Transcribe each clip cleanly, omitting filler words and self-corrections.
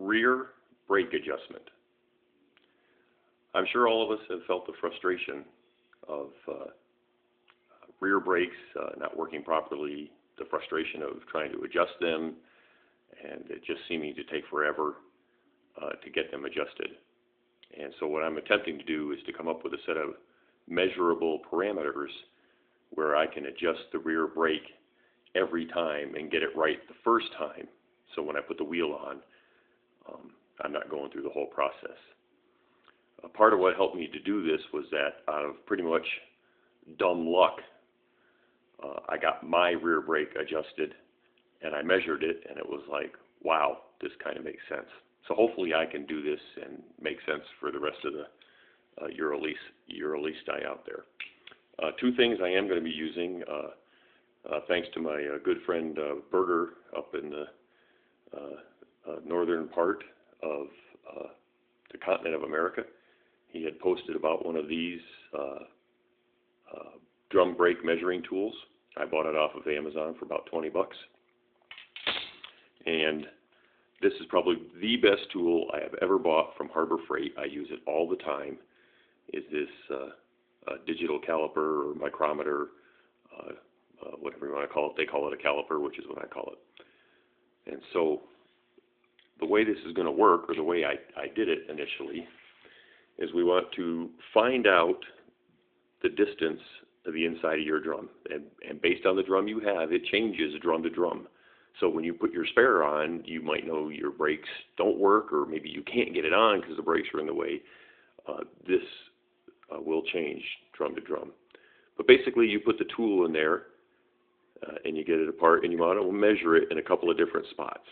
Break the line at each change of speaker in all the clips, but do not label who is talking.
Rear brake adjustment. I'm sure all of us have felt the frustration of rear brakes not working properly, the frustration of trying to adjust them, and it just seeming to take forever to get them adjusted. And so what I'm attempting to do is to come up with a set of measurable parameters where I can adjust the rear brake every time and get it right the first time. So when I put the wheel on, I'm not going through the whole process. Part of what helped me to do this was that out of pretty much dumb luck, I got my rear brake adjusted and I measured it, and it was like, wow, this kind of makes sense. So hopefully I can do this and make sense for the rest of the Uralista out there. Two things I am going to be using, thanks to my good friend Berger up in the northern part of the continent of America. He had posted about one of these drum brake measuring tools. I bought it off of Amazon for about 20 bucks. And this is probably the best tool I have ever bought from Harbor Freight. I use it all the time. Is this digital caliper or micrometer, whatever you want to call it. They call it a caliper, which is what I call it. And so the way this is going to work, or the way I did it initially, is we want to find out the distance of the inside of your drum. And based on the drum you have, it changes drum to drum. So when you put your spare on, you might know your brakes don't work, or maybe you can't get it on because the brakes are in the way. This will change drum to drum. But basically you put the tool in there and you get it apart, and you want to measure it in a couple of different spots.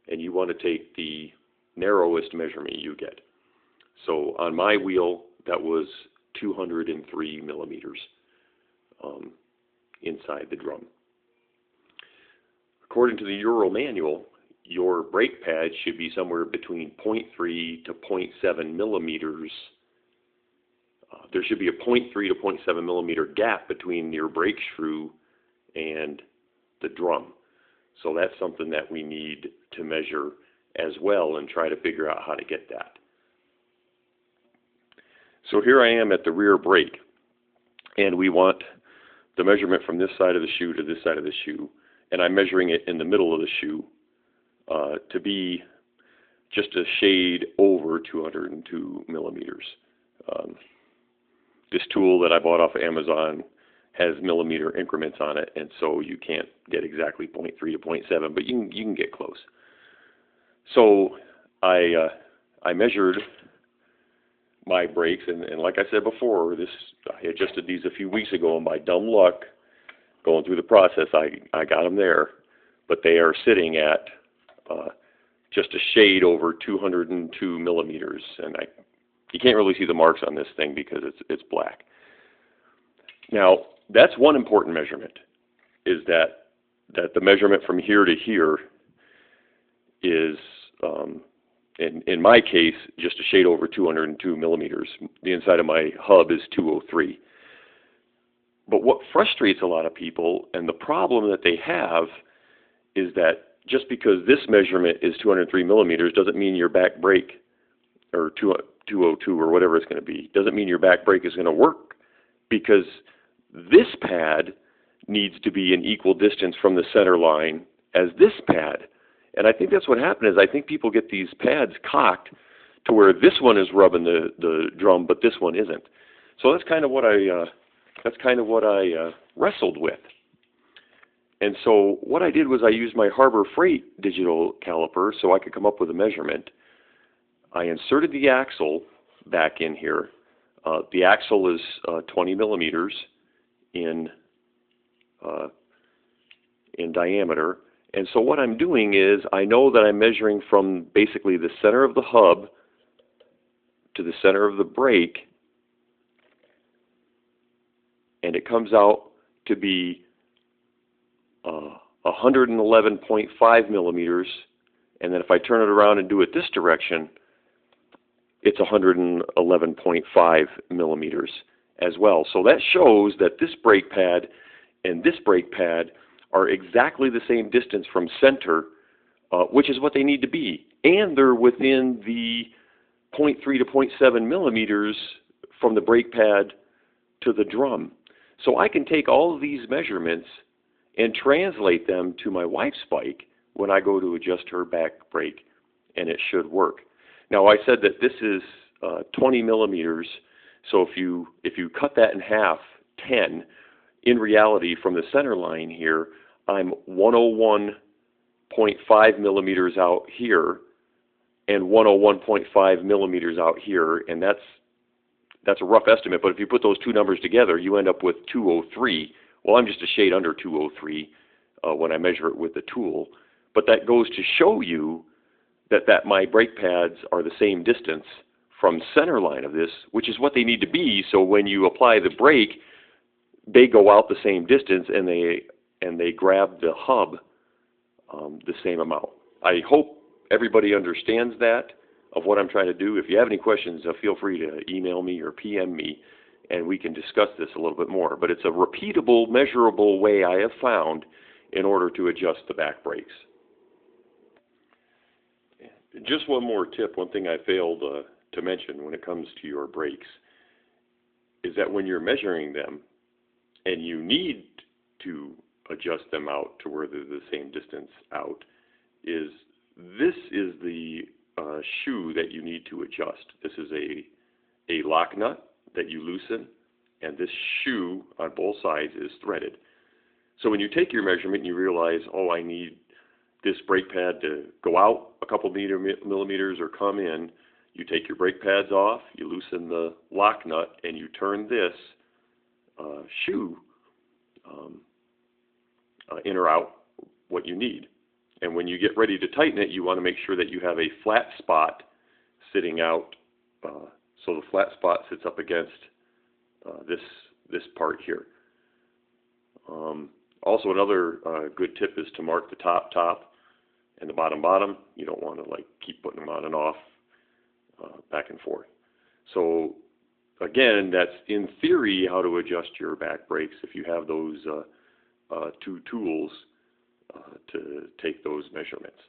And you want to take the narrowest measurement you get. So on my wheel, that was 203 millimeters inside the drum. According to the Ural manual, your brake pad should be somewhere between 0.3 to 0.7 millimeters. There should be a 0.3 to 0.7 millimeter gap between your brake screw and the drum. So that's something that we need to measure as well and try to figure out how to get that. So here I am at the rear brake, and we want the measurement from this side of the shoe to this side of the shoe, and I'm measuring it in the middle of the shoe to be just a shade over 202 millimeters. This tool that I bought off of Amazon has millimeter increments on it, and so you can't get exactly 0.3 to 0.7, but you can get close. So I measured my brakes, and like I said before, I adjusted these a few weeks ago, and by dumb luck, going through the process, I got them there, but they are sitting at just a shade over 202 millimeters, and you can't really see the marks on this thing because it's black. Now, that's one important measurement, is that the measurement from here to here is, in my case, just a shade over 202 millimeters. The inside of my hub is 203. But what frustrates a lot of people, and the problem that they have, is that just because this measurement is 203 millimeters doesn't mean your back brake, or 202 or whatever it's going to be, doesn't mean your back brake is going to work, because this pad needs to be an equal distance from the center line as this pad. And I think that's what happened, is I think people get these pads cocked to where this one is rubbing the drum, but this one isn't. So that's kind of what I wrestled with. And so what I did was I used my Harbor Freight digital caliper so I could come up with a measurement. I inserted the axle back in here. The axle is 20 millimeters in diameter. And so what I'm doing is I know that I'm measuring from basically the center of the hub to the center of the brake, and it comes out to be 111.5 millimeters, and then if I turn it around and do it this direction, it's 111.5 millimeters as well. So that shows that this brake pad and this brake pad are exactly the same distance from center which is what they need to be. And they're within the 0.3 to 0.7 millimeters from the brake pad to the drum. So I can take all of these measurements and translate them to my wife's bike when I go to adjust her back brake, and it should work. Now, I said that this is 20 millimeters, so if you cut that in half, 10, in reality, from the center line here, I'm 101.5 millimeters out here and 101.5 millimeters out here, and that's a rough estimate, but if you put those two numbers together, you end up with 203. Well, I'm just a shade under 203 when I measure it with the tool, but that goes to show you that my brake pads are the same distance from center line of this, which is what they need to be, so when you apply the brake, they go out the same distance and they grab the hub the same amount. I hope everybody understands that of what I'm trying to do. If you have any questions, feel free to email me or PM me, and we can discuss this a little bit more. But it's a repeatable, measurable way I have found in order to adjust the back brakes. Just one more tip, one thing I failed to mention when it comes to your brakes, is that when you're measuring them and you need to adjust them out to where they're the same distance out, this is the shoe that you need to adjust. This is a lock nut that you loosen, and this shoe on both sides is threaded. So when you take your measurement and you realize, oh, I need this brake pad to go out a couple millimeters or come in, you take your brake pads off, you loosen the lock nut, and you turn this shoe in or out what you need. And when you get ready to tighten it, you want to make sure that you have a flat spot sitting out, so the flat spot sits up against this part here. Also, another good tip is to mark the top and the bottom. You don't want to keep putting them on and off back and forth. So again, that's in theory how to adjust your back brakes if you have those two tools to take those measurements.